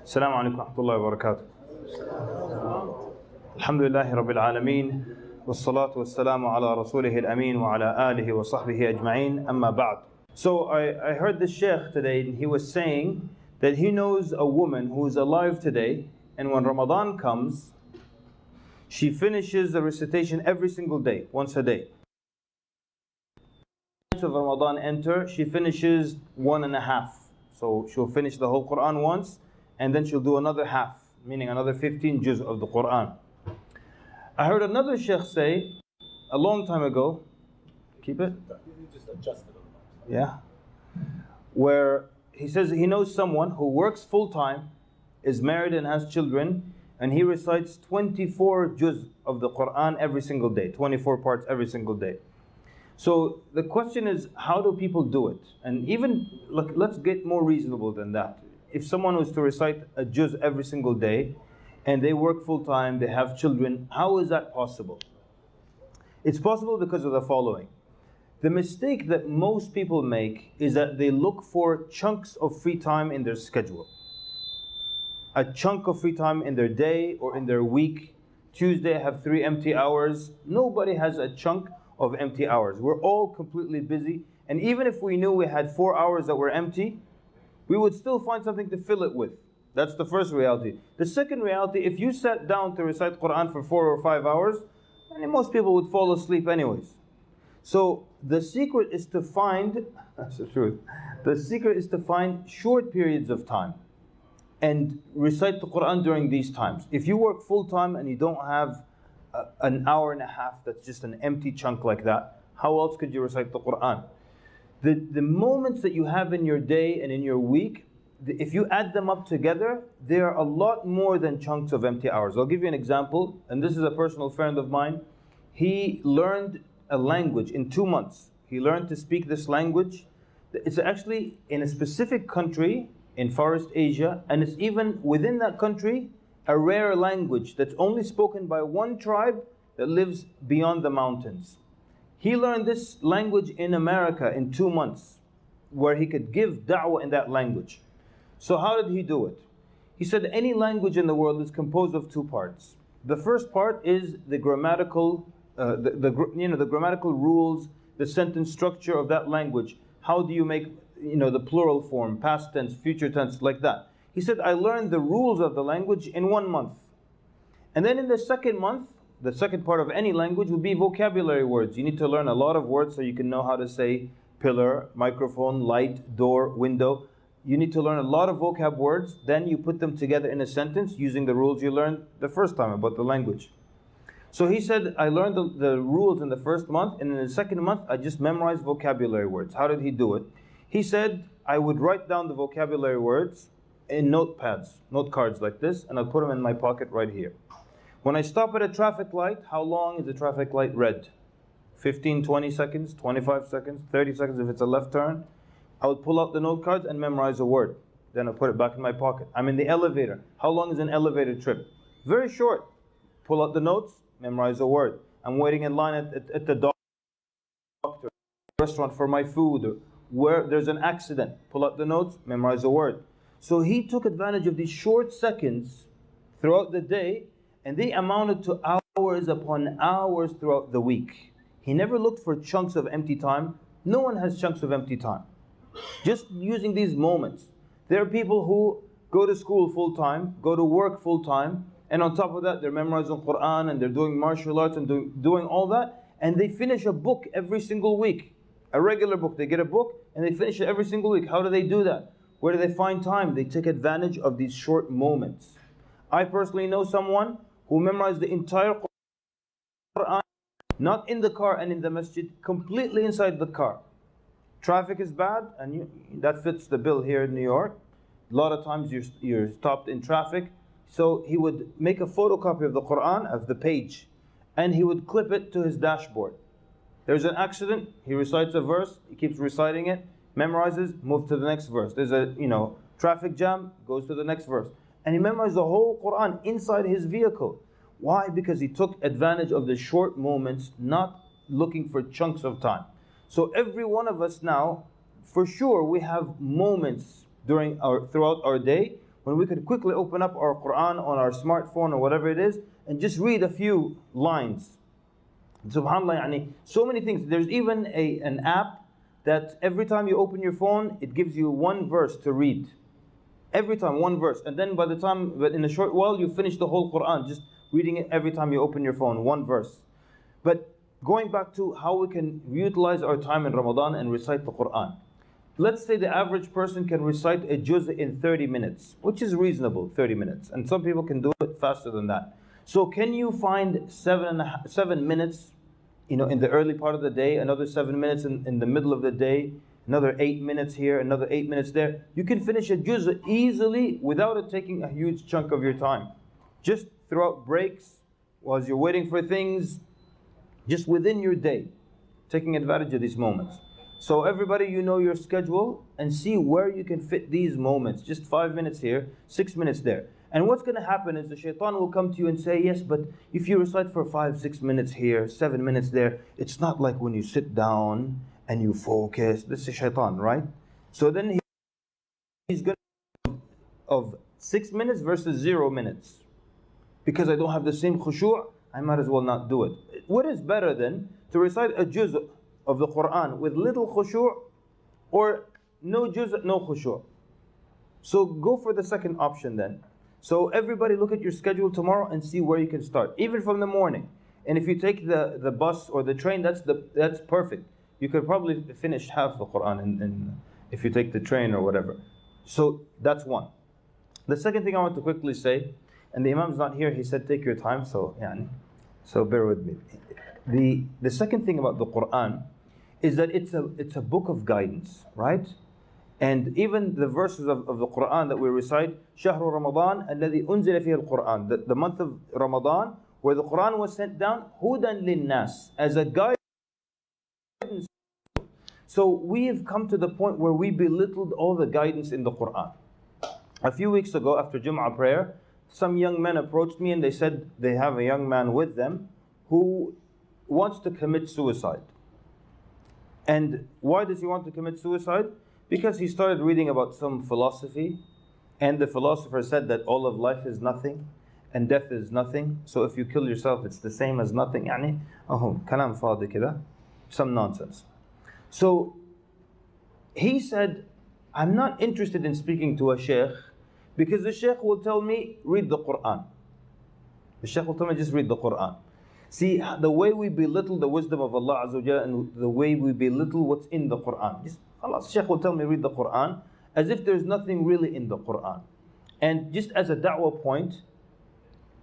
السلام عليكم ورحمة الله وبركاته. الحمد لله رب العالمين والصلاة والسلام على رسوله الأمين وعلى آله وصحبه أجمعين أما بعد. So I heard the Sheikh today, and he was saying that he knows a woman who is alive today, and when Ramadan comes, she finishes the recitation every single day, once a day. Of Ramadan enter, she finishes 1.5. So she'll finish the whole Quran once, and then she'll do another half, meaning another 15 juz of the Quran. I heard another Sheikh say a long time ago, keep it? Just adjust it. Yeah. Where he says he knows someone who works full time, is married and has children, and he recites 24 juz of the Quran every single day, 24 parts every single day. So the question is, how do people do it? And even, let's get more reasonable than that. If someone was to recite a juz every single day, and they work full time, they have children, how is that possible? It's possible because of the following. The mistake that most people make is that they look for chunks of free time in their schedule. A chunk of free time in their day or in their week. Tuesday I have 3 empty hours. Nobody has a chunk of empty hours. We're all completely busy, and even if we knew we had 4 hours that were empty, we would still find something to fill it with. That's the first reality. The second reality, if you sat down to recite Quran for 4 or 5 hours, most people would fall asleep anyways. So the secret is to find, that's the truth, the secret is to find short periods of time and recite the Quran during these times. If you work full time and you don't have an hour and a half that's just an empty chunk like that, how else could you recite the Quran? The moments that you have in your day and in your week, if you add them up together, they are a lot more than chunks of empty hours. I'll give you an example, and this is a personal friend of mine. He learned a language in 2 months. He learned to speak this language. It's actually in a specific country in Far East Asia, and it's even within that country a rare language that's only spoken by one tribe that lives beyond the mountains. He learned this language in America in 2 months, where he could give da'wah in that language. So how did he do it? He said any language in the world is composed of 2 parts. The first part is the grammatical, the grammatical rules, the sentence structure of that language. How do you make the plural form, past tense, future tense, like that. He said, I learned the rules of the language in 1 month. And then in the second month, the second part of any language would be vocabulary words. You need to learn a lot of words so you can know how to say pillar, microphone, light, door, window. You need to learn a lot of vocab words. Then you put them together in a sentence using the rules you learned the first time about the language. So he said, I learned the rules in the first month, and in the second month, I just memorized vocabulary words. How did he do it? He said, I would write down the vocabulary words in notepads, note cards like this, and I'll put them in my pocket right here. When I stop at a traffic light, how long is the traffic light red? 15, 20 seconds, 25 seconds, 30 seconds if it's a left turn. I would pull out the note cards and memorize a word. Then I'll put it back in my pocket. I'm in the elevator. How long is an elevator trip? Very short. Pull out the notes, memorize a word. I'm waiting in line at the doctor, restaurant for my food, where there's an accident. Pull out the notes, memorize a word. So he took advantage of these short seconds throughout the day, and they amounted to hours upon hours throughout the week. He never looked for chunks of empty time. No one has chunks of empty time. Just using these moments. There are people who go to school full time, go to work full time, and on top of that they're memorizing Quran and they're doing martial arts and doing all that, and they finish a book every single week. A regular book. They get a book and they finish it every single week. How do they do that? Where do they find time? They take advantage of these short moments. I personally know someone who memorized the entire Quran, not in the car and in the masjid, completely inside the car. Traffic is bad, and that fits the bill here in New York. A lot of times you're stopped in traffic. So he would make a photocopy of the Quran, of the page, and he would clip it to his dashboard. There's an accident, he recites a verse, he keeps reciting it, memorizes, moves to the next verse. There's a traffic jam, goes to the next verse. And he memorized the whole Quran inside his vehicle. Why? Because he took advantage of the short moments, not looking for chunks of time. So every one of us now, for sure, we have moments throughout our day when we could quickly open up our Quran on our smartphone or whatever it is and just read a few lines. SubhanAllah, so many things. There's even an app that every time you open your phone, it gives you one verse to read. Every time, one verse. And then but in a short while, you finish the whole Quran, just reading it every time you open your phone, one verse. But going back to how we can utilize our time in Ramadan and recite the Quran. Let's say the average person can recite a juz in 30 minutes, which is reasonable, 30 minutes. And some people can do it faster than that. So can you find 7 minutes, in the early part of the day, another 7 minutes in the middle of the day, another 8 minutes here, another 8 minutes there? You can finish a juz easily without it taking a huge chunk of your time. Just throughout breaks, while you're waiting for things, just within your day, taking advantage of these moments. So everybody, your schedule and see where you can fit these moments. Just 5 minutes here, 6 minutes there. And what's going to happen is the shaitan will come to you and say, yes, but if you recite for 5, 6 minutes here, 7 minutes there, it's not like when you sit down and you focus. This is shaitan, right? So then he's going to of 6 minutes versus 0 minutes. Because I don't have the same khushu', I might as well not do it. What is better then? To recite a juz of the Quran with little khushu' or no juz, no khushu'? So go for the second option then. So everybody look at your schedule tomorrow and see where you can start, even from the morning. And if you take the bus or the train, that's perfect. You could probably finish half the Quran if you take the train or whatever. So that's one. The second thing I want to quickly say, and the Imam's not here, he said take your time, so bear with me. The second thing about the Quran is that it's a book of guidance, right? And even the verses of the Quran that we recite, شهر رمضان الذي أنزل فيه القرآن, the month of Ramadan, where the Quran was sent down, هدى للناس, as a guidance. So we have come to the point where we belittled all the guidance in the Quran. A few weeks ago, after Jum'ah prayer, some young men approached me and they said they have a young man with them who wants to commit suicide. And why does he want to commit suicide? Because he started reading about some philosophy, and the philosopher said that all of life is nothing and death is nothing. So if you kill yourself, it's the same as nothing. Kalam fadi kida, some nonsense. So he said, I'm not interested in speaking to a sheikh, because the sheikh will tell me, read the Quran. The sheikh will tell me, just read the Quran. See, the way we belittle the wisdom of Allah Azza wa Jalla and the way we belittle what's in the Quran. Just, Allah, sheikh will tell me, read the Quran, as if there's nothing really in the Quran. And just as a da'wah point,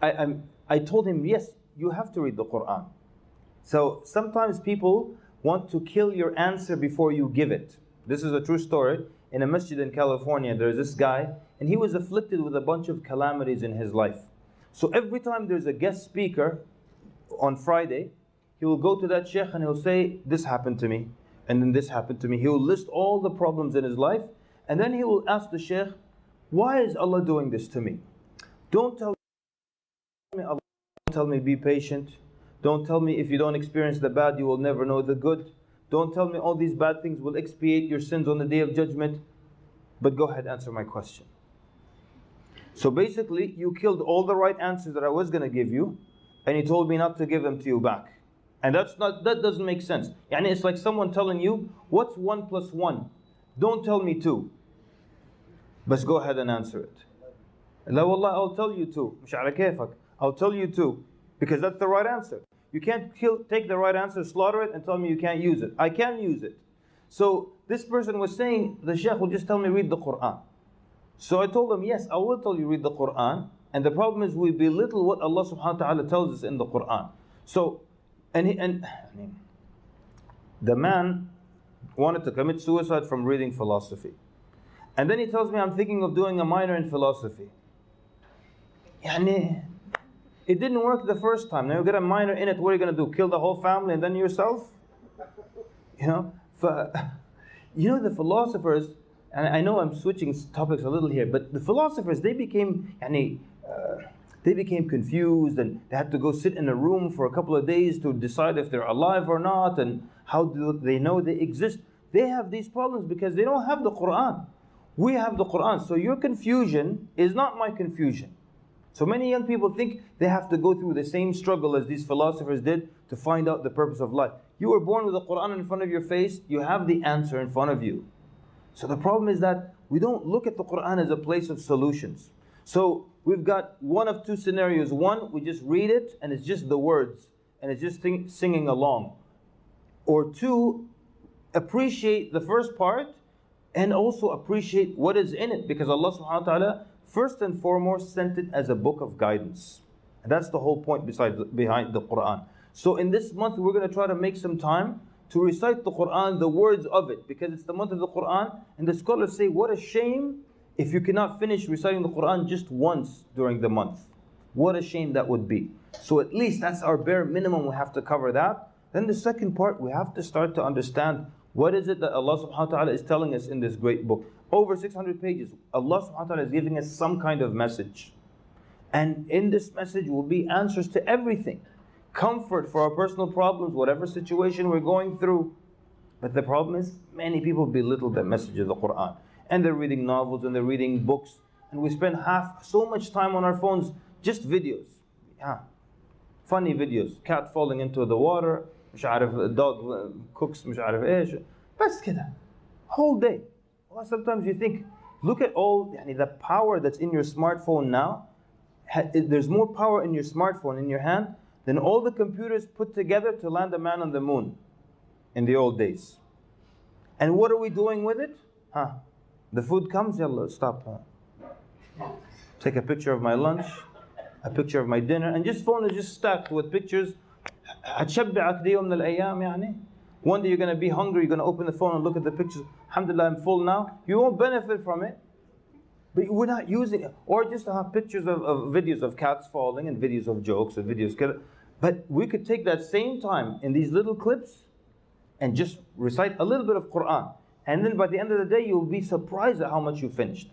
I told him, yes, you have to read the Quran. So sometimes people want to kill your answer before you give it. This is a true story. In a masjid in California, there's this guy, and he was afflicted with a bunch of calamities in his life. So every time there's a guest speaker on Friday, he will go to that sheikh and he'll say, this happened to me, and then this happened to me. He will list all the problems in his life, and then he will ask the sheikh, why is Allah doing this to me? Don't tell me Allah, don't tell me be patient. Don't tell me if you don't experience the bad, you will never know the good. Don't tell me all these bad things will expiate your sins on the day of judgment. But go ahead, answer my question. So basically, you killed all the right answers that I was going to give you, and you told me not to give them to you back. And that doesn't make sense. It's like someone telling you, what's 1 + 1? Don't tell me 2. But go ahead and answer it. La wallah, I'll tell you 2. Msh ala kayfak. I'll tell you 2. Because that's the right answer. You can't take the right answer, slaughter it, and tell me you can't use it. I can use it. So this person was saying, the sheikh will just tell me read the Quran. So I told him, yes, I will tell you read the Quran. And the problem is we belittle what Allah subhanahu wa ta'ala tells us in the Quran. So, the man wanted to commit suicide from reading philosophy. And then he tells me, I'm thinking of doing a minor in philosophy. It didn't work the first time. Now you get a minor in it, what are you going to do? Kill the whole family and then yourself? The philosophers, and I know I'm switching topics a little here, but the philosophers, they became confused, and they had to go sit in a room for a couple of days to decide if they're alive or not, and how do they know they exist. They have these problems because they don't have the Quran. We have the Quran. So your confusion is not my confusion. So many young people think they have to go through the same struggle as these philosophers did to find out the purpose of life. You were born with the Quran in front of your face. You have the answer in front of you. So the problem is that we don't look at the Quran as a place of solutions. So we've got one of two scenarios. One, we just read it and it's just the words and it's just singing along. Or two, appreciate the first part and also appreciate what is in it, because Allah subhanahu wa ta'ala first and foremost sent it as a book of guidance. And that's the whole point behind the Quran. So in this month we're going to try to make some time to recite the Quran, the words of it, because it's the month of the Quran. And the scholars say, what a shame if you cannot finish reciting the Quran just once during the month. What a shame that would be. So at least that's our bare minimum, we have to cover that. Then the second part, we have to start to understand what is it that Allah subhanahu wa ta'ala is telling us in this great book. Over 600 pages, Allah subhanahu wa ta'ala is giving us some kind of message. And in this message will be answers to everything. Comfort for our personal problems, whatever situation we're going through. But the problem is, many people belittle the message of the Quran. And they're reading novels and they're reading books. And we spend so much time on our phones, just videos. Funny videos. Cat falling into the water. مش عارف, dog cooks مش عارف ايش. بس كده. Whole day. Well, sometimes you think, look at all the power that's in your smartphone now. There's more power in your smartphone, in your hand, than all the computers put together to land a man on the moon in the old days. And what are we doing with it? The food comes, yalla, stop. Take a picture of my lunch, a picture of my dinner, and phone is just stacked with pictures. هتشبعك دي يوم من الأيام يعني. One day you're going to be hungry, you're going to open the phone and look at the pictures. Alhamdulillah, I'm full now. You won't benefit from it. But we're not using it. Or just to have pictures of videos of cats falling and videos of jokes and videos. But we could take that same time in these little clips and just recite a little bit of Quran. And then by the end of the day, you'll be surprised at how much you finished.